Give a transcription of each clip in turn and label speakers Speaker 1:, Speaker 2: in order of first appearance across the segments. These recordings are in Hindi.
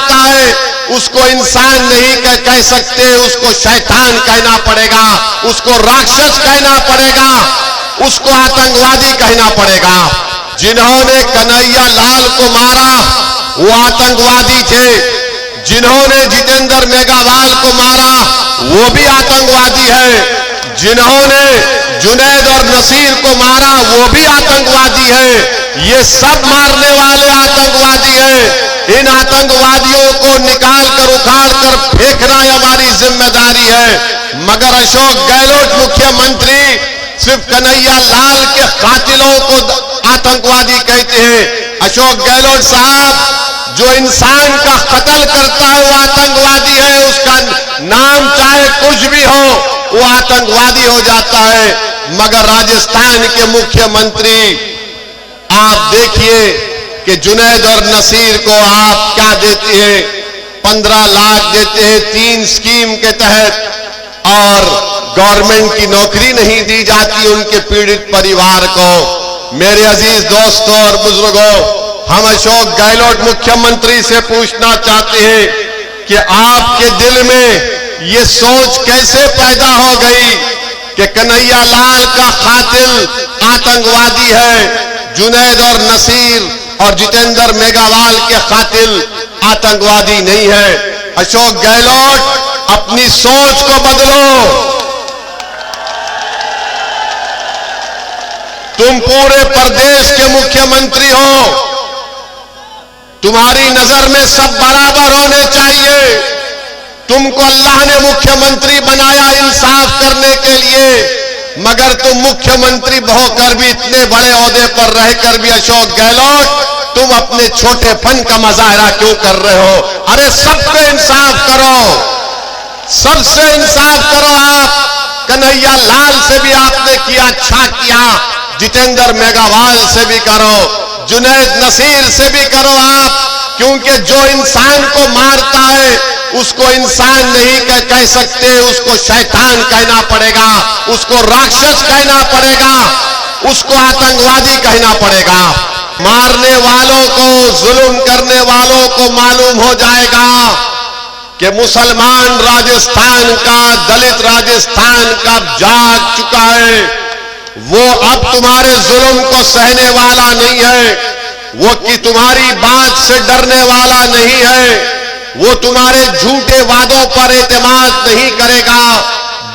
Speaker 1: मारता है उसको इंसान नहीं कह सकते, उसको शैतान कहना पड़ेगा, उसको राक्षस कहना पड़ेगा, उसको आतंकवादी कहना पड़ेगा। जिन्होंने कन्हैया लाल को मारा वो आतंकवादी थे, जिन्होंने जितेंद्र मेघवाल को मारा वो भी आतंकवादी है, जिन्होंने जुनैद और नसीर को मारा वो भी आतंकवादी है। ये सब मारने वाले आतंकवादी हैं। इन आतंकवादियों को निकाल कर उखाड़ कर फेंकना हमारी जिम्मेदारी है। मगर अशोक गहलोत मुख्यमंत्री सिर्फ कन्हैया लाल के कातिलों को आतंकवादी कहते हैं। अशोक गहलोत साहब जो इंसान का कत्ल करता है वो आतंकवादी है, उसका नाम चाहे कुछ भी हो वो आतंकवादी हो जाता है। मगर राजस्थान के मुख्यमंत्री आप देखिए कि जुनैद और नसीर को आप क्या देते हैं, 15 लाख देते हैं 3 स्कीम के तहत, और गवर्नमेंट की नौकरी नहीं दी जाती उनके पीड़ित परिवार को। मेरे अजीज दोस्तों और बुजुर्गों, हम अशोक गहलोत मुख्यमंत्री से पूछना चाहते हैं कि आपके दिल में ये सोच कैसे पैदा हो गई कि कन्हैया लाल का कातिल आतंकवादी है, जुनैद और नसीर और जितेंद्र मेघवाल के कातिल आतंकवादी नहीं है। अशोक गहलोत अपनी सोच को बदलो। तुम पूरे प्रदेश के मुख्यमंत्री हो, तुम्हारी नजर में सब बराबर होने चाहिए। तुमको अल्लाह ने मुख्यमंत्री बनाया इंसाफ करने के लिए, मगर तुम मुख्यमंत्री होकर भी इतने बड़े ओहदे पर रहकर भी अशोक गहलोत तुम अपने छोटेपन का मुजाहरा क्यों कर रहे हो? अरे सब पे इंसाफ करो, सबसे इंसाफ करो। आप कन्हैया लाल से भी आपने किया, अच्छा किया, जितेंद्र मेघवाल से भी करो, जुनैद नसीर से भी करो आप, क्योंकि जो इंसान को मारता है उसको इंसान नहीं कह सकते, उसको शैतान कहना पड़ेगा, उसको राक्षस कहना पड़ेगा, उसको आतंकवादी कहना पड़ेगा। मारने वालों को, जुल्म करने वालों को मालूम हो जाएगा कि मुसलमान राजस्थान का, दलित राजस्थान का जाग चुका है। वो अब तुम्हारे जुल्म को सहने वाला नहीं है, वो कि तुम्हारी बात से डरने वाला नहीं है, वो तुम्हारे झूठे वादों पर एतमाद नहीं करेगा,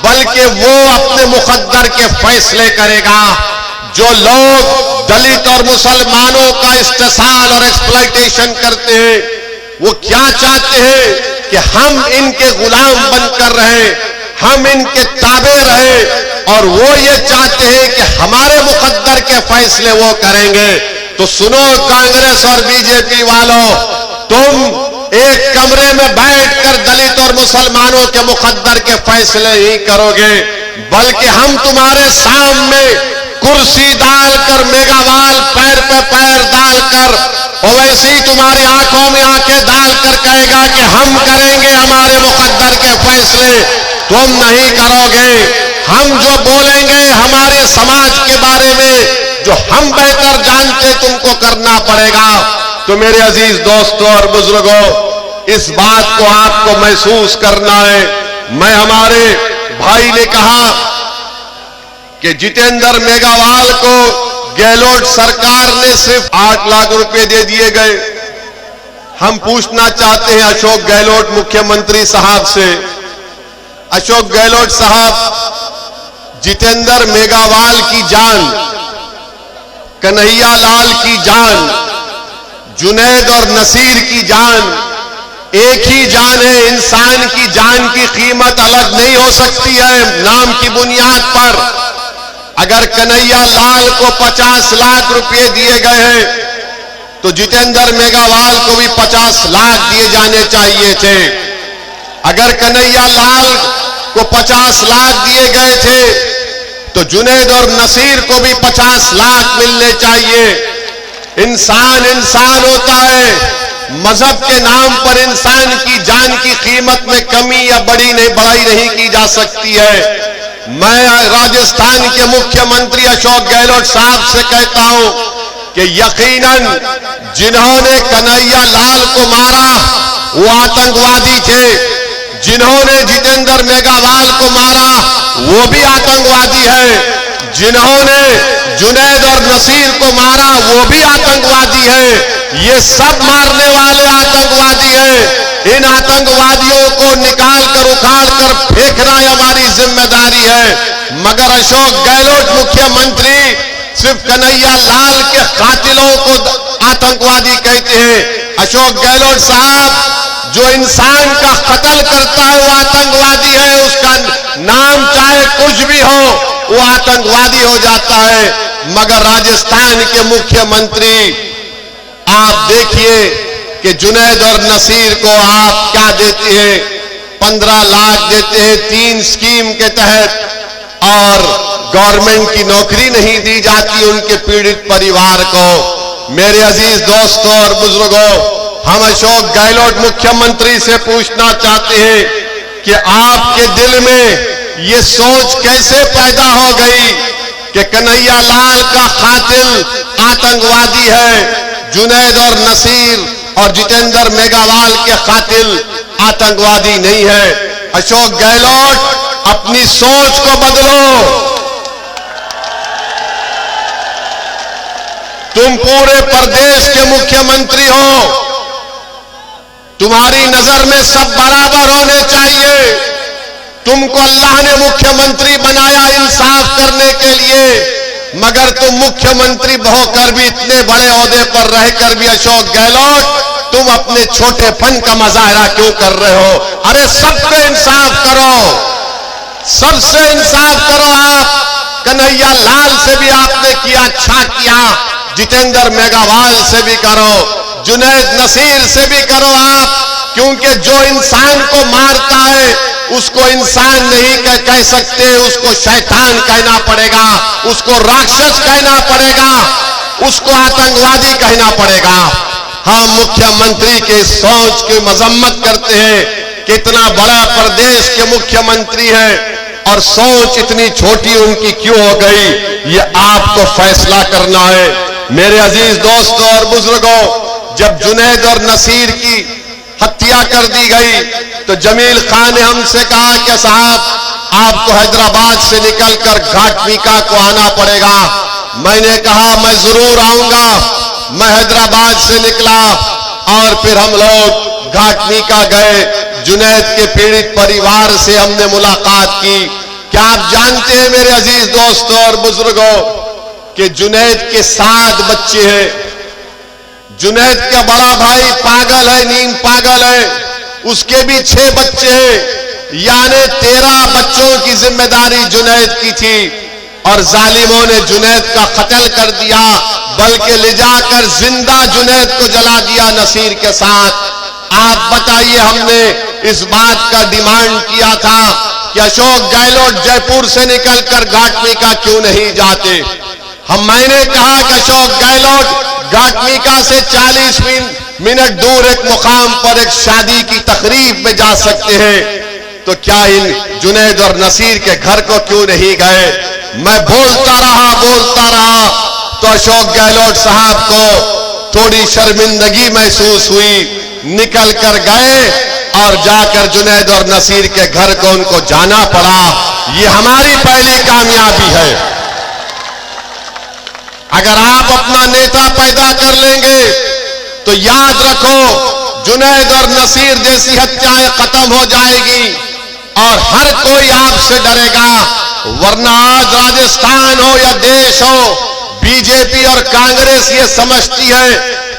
Speaker 1: बल्कि वो अपने मुकद्दर के फैसले करेगा। जो लोग दलित और मुसलमानों का इस्तेसाल और एक्सप्लॉयटेशन करते हैं, वो क्या चाहते हैं कि हम इनके गुलाम बनकर रहे, हम इनके ताबे रहे, और वो ये चाहते हैं कि हमारे मुकद्दर के फैसले वो करेंगे। तो सुनो कांग्रेस और बीजेपी वालों, तुम एक कमरे में बैठकर दलित और मुसलमानों के मुकद्दर के फैसले नहीं करोगे, बल्कि हम तुम्हारे सामने कुर्सी डालकर, मेघवाल पैर पे पैर डालकर, और वैसे ही तुम्हारी आंखों में आंखें डालकर कहेगा कि हम करेंगे हमारे मुकद्दर के फैसले, तुम नहीं करोगे। हम जो बोलेंगे हमारे समाज के बारे में, जो हम बेहतर जानते, तुमको करना पड़ेगा। तो मेरे अजीज दोस्तों और बुजुर्गों, इस बात को आपको महसूस करना है। मैं हमारे भाई ने कहा कि जितेंद्र मेघवाल को गहलोत सरकार ने सिर्फ 8 लाख रुपए दे दिए गए। हम पूछना चाहते हैं अशोक गहलोत मुख्यमंत्री साहब से, अशोक गहलोत साहब, जितेंद्र मेघवाल की जान, कन्हैया लाल की जान, जुनैद और नसीर की जान एक ही जान है। इंसान की जान की कीमत अलग नहीं हो सकती है नाम की बुनियाद पर। अगर कन्हैया लाल को 50 लाख रुपए दिए गए हैं तो जितेंद्र मेघवाल को भी 50 लाख दिए जाने चाहिए थे। अगर कन्हैया लाल को 50 लाख दिए गए थे तो जुनैद और नसीर को भी 50 लाख मिलने चाहिए। इंसान इंसान होता है, मजहब के नाम पर इंसान की जान की कीमत में कमी या बढ़ाई नहीं की जा सकती है। मैं राजस्थान के मुख्यमंत्री अशोक गहलोत साहब से कहता हूं कि यकीनन जिन्होंने कन्हैया लाल को मारा वो आतंकवादी थे। जिन्होंने जितेंद्र मेघवाल को मारा वो भी आतंकवादी है। जिन्होंने जुनैद और नसीर को मारा वो भी आतंकवादी है। ये सब मारने वाले आतंकवादी हैं। इन आतंकवादियों को निकाल कर उखाड़ कर फेंकना हमारी जिम्मेदारी है। मगर अशोक गहलोत मुख्यमंत्री सिर्फ कन्हैया लाल के कातिलों को आतंकवादी कहते हैं। अशोक गहलोत साहब, जो इंसान का कत्ल करता है वो आतंकवादी है। उसका नाम चाहे कुछ भी हो वो आतंकवादी हो जाता है। मगर राजस्थान के मुख्यमंत्री, आप देखिए कि जुनैद और नसीर को आप क्या देते हैं, 15 लाख देते हैं 3 स्कीम के तहत, और गवर्नमेंट की नौकरी नहीं दी जाती उनके पीड़ित परिवार को। मेरे अजीज दोस्तों और बुजुर्गों, हम अशोक गहलोत मुख्यमंत्री से पूछना चाहते हैं कि आपके दिल में ये सोच कैसे पैदा हो गई कि कन्हैया लाल का कातिल आतंकवादी है, जुनैद और नसीर और जितेंद्र मेघवाल के कातिल आतंकवादी नहीं है। अशोक गहलोत, अपनी सोच को बदलो। तुम पूरे प्रदेश के मुख्यमंत्री हो, तुम्हारी नजर में सब बराबर होने चाहिए। तुमको अल्लाह ने मुख्यमंत्री बनाया इंसाफ करने के लिए, मगर तुम मुख्यमंत्री होकर भी, इतने बड़े ओहदे पर रहकर भी अशोक गहलोत, तुम अपने छोटेपन का मुजाहरा क्यों कर रहे हो? अरे सबसे इंसाफ करो, सबसे इंसाफ करो। आप कन्हैया लाल से भी आपने किया, अच्छा किया, जितेंद्र मेघवाल से भी करो, जुनैद नसीर से भी करो आप, क्योंकि जो इंसान को मारता है उसको इंसान नहीं कह सकते, उसको शैतान कहना पड़ेगा, उसको राक्षस कहना पड़ेगा, उसको आतंकवादी कहना पड़ेगा। हम मुख्यमंत्री के सोच की मजम्मत करते हैं कि इतना बड़ा प्रदेश के मुख्यमंत्री हैं और सोच इतनी छोटी उनकी क्यों हो गई, ये आपको फैसला करना है। मेरे अजीज दोस्तों और बुजुर्गों, जब जुनैद और नसीर की हत्या कर दी गई तो जमील खान ने हमसे कहा कि साहब आपको हैदराबाद से निकलकर घाटमीका को आना पड़ेगा। मैंने कहा मैं जरूर आऊंगा। मैं हैदराबाद से निकला और फिर हम लोग घाटमीका गए। जुनैद के पीड़ित परिवार से हमने मुलाकात की। क्या आप जानते हैं मेरे अजीज दोस्तों और बुजुर्गों कि जुनैद के 7 बच्चे हैं। जुनैद का बड़ा भाई पागल है, नींद पागल है, उसके भी 6 बच्चे हैं, यानी 13 बच्चों की जिम्मेदारी जुनैद की थी। और जालिमों ने जुनैद का कत्ल कर दिया, बल्कि ले जाकर जिंदा जुनैद को जला दिया नसीर के साथ। आप बताइए, हमने इस बात का डिमांड किया था कि अशोक गहलोत जयपुर से निकलकर घाटमीका क्यों नहीं जाते। मैंने कहा कि अशोक गहलोत घाटमीका से 40 मिनट दूर एक मुकाम पर एक शादी की तकरीब में जा सकते हैं, तो क्या इन जुनैद और नसीर के घर को क्यों नहीं गए? मैं बोलता रहा तो अशोक गहलोत साहब को थोड़ी शर्मिंदगी महसूस हुई। निकल कर गए और जाकर जुनैद और नसीर के घर को उनको जाना पड़ा। ये हमारी पहली कामयाबी है। अगर आप अपना नेता पैदा कर लेंगे तो याद रखो, जुनैद और नसीर जैसी हत्याएं खत्म हो जाएगी और हर कोई आपसे डरेगा। वरना आज राजस्थान हो या देश हो, बीजेपी और कांग्रेस ये समझती है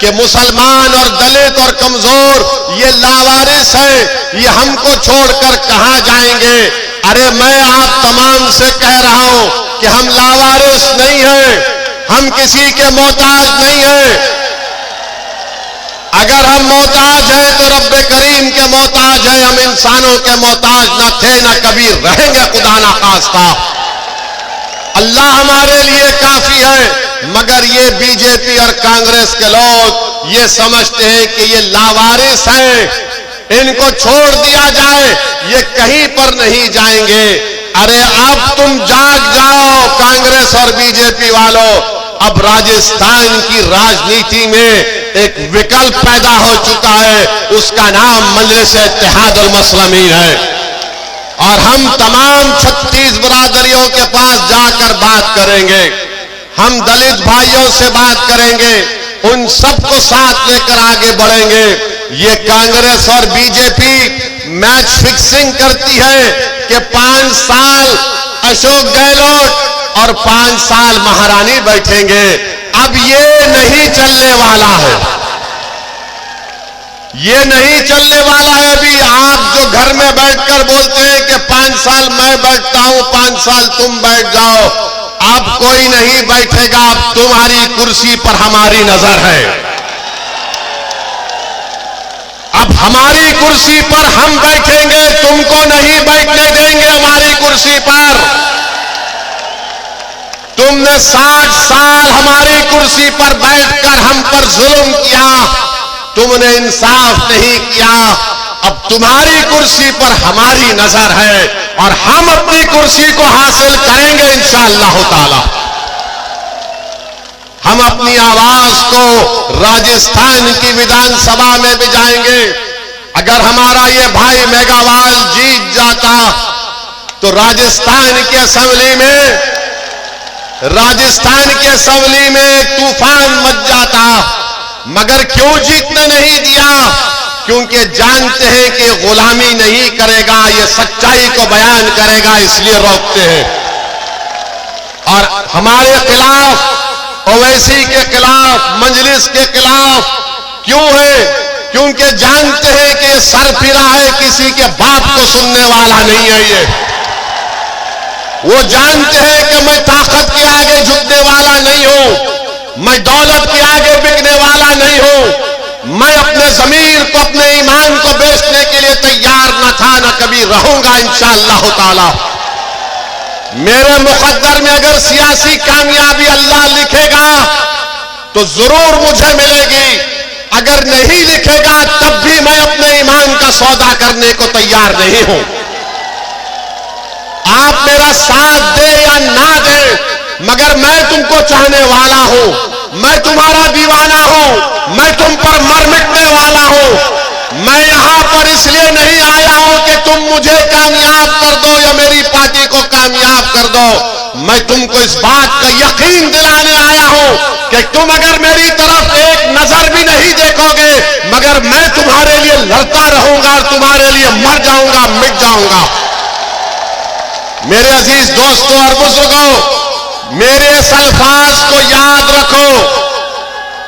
Speaker 1: कि मुसलमान और दलित और कमजोर ये लावारिस है, ये हमको छोड़कर कहां जाएंगे। अरे मैं आप तमाम से कह रहा हूं कि हम लावारिस नहीं हैं, हम किसी के मोहताज नहीं हैं। अगर हम मोहताज हैं तो रब्बे करीम के मोहताज हैं, हम इंसानों के मोहताज न थे न कभी रहेंगे, खुदा ना खास्ता। अल्लाह हमारे लिए काफी है। मगर ये बीजेपी और कांग्रेस के लोग ये समझते हैं कि ये लावारिस हैं, इनको छोड़ दिया जाए, ये कहीं पर नहीं जाएंगे। अरे अब तुम जाग जाओ कांग्रेस और बीजेपी वालों, अब राजस्थान की राजनीति में एक विकल्प पैदा हो चुका है, उसका नाम मजलिस-ए-इत्तेहादुल मुस्लिमीन है। और हम तमाम 36 बिरादरियों के पास जाकर बात करेंगे, हम दलित भाइयों से बात करेंगे, उन सबको साथ लेकर आगे बढ़ेंगे। ये कांग्रेस और बीजेपी मैच फिक्सिंग करती है कि 5 साल अशोक गहलोत और 5 साल महारानी बैठेंगे। अब ये नहीं चलने वाला है, ये नहीं चलने वाला है। अभी आप जो घर में बैठकर बोलते हैं कि 5 साल मैं बैठता हूं, 5 साल तुम बैठ जाओ, अब कोई नहीं बैठेगा। अब तुम्हारी कुर्सी पर हमारी नजर है, अब हमारी कुर्सी पर हम बैठेंगे, तुमको नहीं बैठने देंगे हमारी कुर्सी पर। तुमने 60 साल हमारी कुर्सी पर बैठकर हम पर जुल्म किया, तुमने इंसाफ नहीं किया। अब तुम्हारी कुर्सी पर हमारी नजर है और हम अपनी कुर्सी को हासिल करेंगे इंशाअल्लाह ताला। हम अपनी आवाज को राजस्थान की विधानसभा में भी जाएंगे। अगर हमारा ये भाई मेघावाल जीत जाता तो राजस्थान की असेंबली में तूफान मच जाता, मगर क्यों जीतने नहीं दिया? क्योंकि जानते हैं कि गुलामी नहीं करेगा, ये सच्चाई को बयान करेगा, इसलिए रोकते हैं। और हमारे खिलाफ, ओवैसी के खिलाफ, मजलिस के खिलाफ क्यों है? क्योंकि जानते हैं कि ये सरफिरा है, किसी के बाप को सुनने वाला नहीं है। ये वो जानते हैं कि मैं ताकत के आगे झुकने वाला नहीं हूं, मैं दौलत के आगे बिकने वाला नहीं हूं, मैं अपने जमीर को, अपने ईमान को बेचने के लिए तैयार न था, न कभी रहूंगा इंशाअल्लाह ताला। मेरे मुकद्दर में अगर सियासी कामयाबी अल्लाह लिखेगा तो जरूर मुझे मिलेगी, अगर नहीं लिखेगा तब भी मैं अपने ईमान का सौदा करने को तैयार नहीं हूं। आप मेरा साथ दे या ना दे, मगर मैं तुमको चाहने वाला हूं, मैं तुम्हारा दीवाना हूं, मैं तुम पर मर मिटने वाला हूं। मैं यहां पर इसलिए नहीं आया हूं कि तुम मुझे कामयाब कर दो या मेरी पार्टी को कामयाब कर दो। मैं तुमको इस बात का यकीन दिलाने आया हूं कि तुम अगर मेरी तरफ एक नजर भी नहीं देखोगे, मगर मैं तुम्हारे लिए लड़ता रहूंगा और तुम्हारे लिए मर जाऊंगा, मिट जाऊंगा। मेरे अजीज दोस्तों और बुजुर्गों, मेरे इस अल्फाज को याद रखो,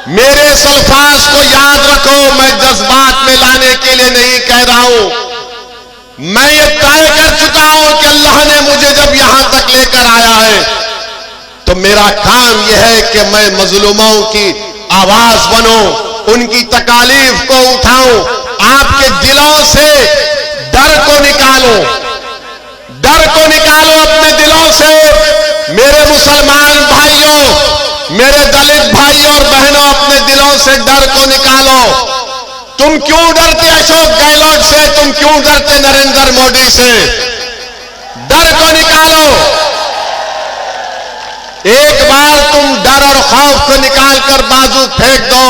Speaker 1: मेरे इस अल्फाज को याद रखो। मैं जज्बात में लाने के लिए नहीं कह रहा हूं। मैं ये तय कर चुका हूं कि अल्लाह ने मुझे जब यहां तक लेकर आया है तो मेरा काम यह है कि मैं मजलूमों की आवाज बनूं, उनकी तकालीफ को उठाऊं, आपके दिलों से डर को निकालूं, डर को निकालो अपने दिलों से। मेरे मुसलमान भाइयों, मेरे दलित भाइयों और बहनों, अपने दिलों से डर को निकालो। तुम क्यों डरते अशोक गहलोत से? तुम क्यों डरते नरेंद्र मोदी से? डर को निकालो। एक बार तुम डर और खौफ को निकालकर बाजू फेंक दो